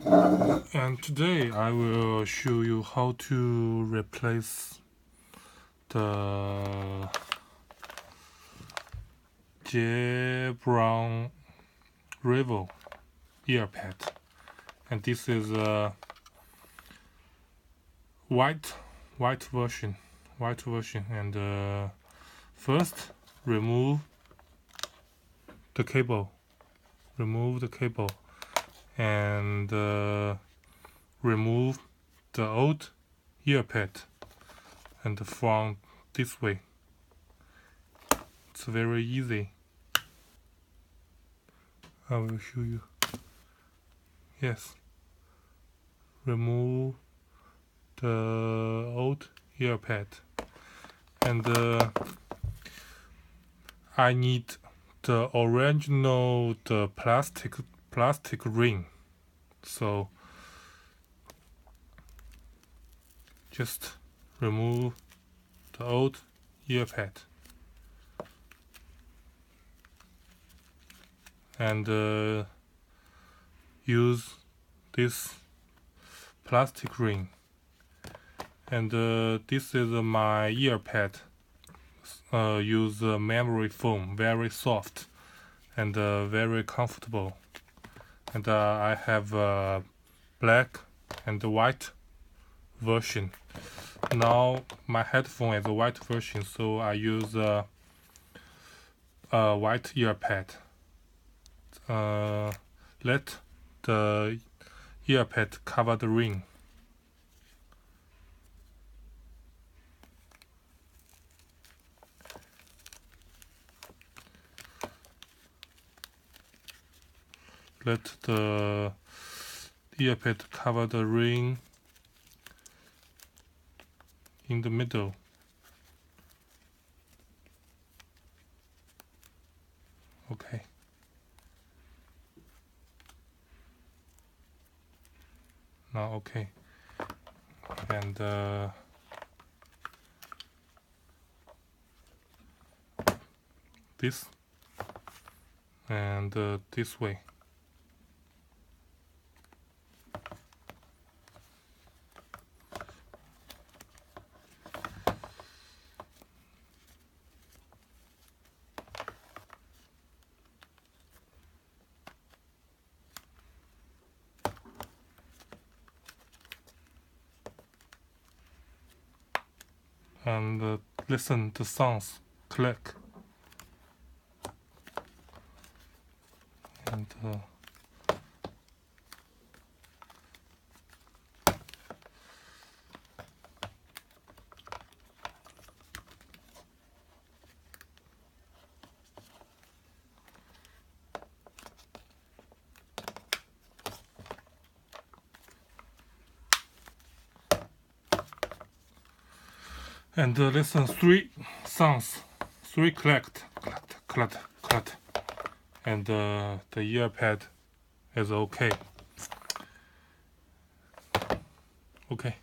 And today I will show you how to replace the Jabra REVO earpad, and this is a white version. And first remove the cable, and remove the old earpad, and from this way. It's very easy. I will show you. Yes, remove the old earpad, and I need the original plastic ring. So just remove the old earpad and use this plastic ring. And this is my earpad. Use memory foam, very soft and very comfortable. And I have a black and white version. Now my headphone is a white version, so I use a white earpad. Let the earpad cover the ring. Let the earpad cover the ring in the middle. Okay. Now okay. And this and this way. And listen to sounds click. And listen, three sounds, three clacked, and the earpad is okay. Okay.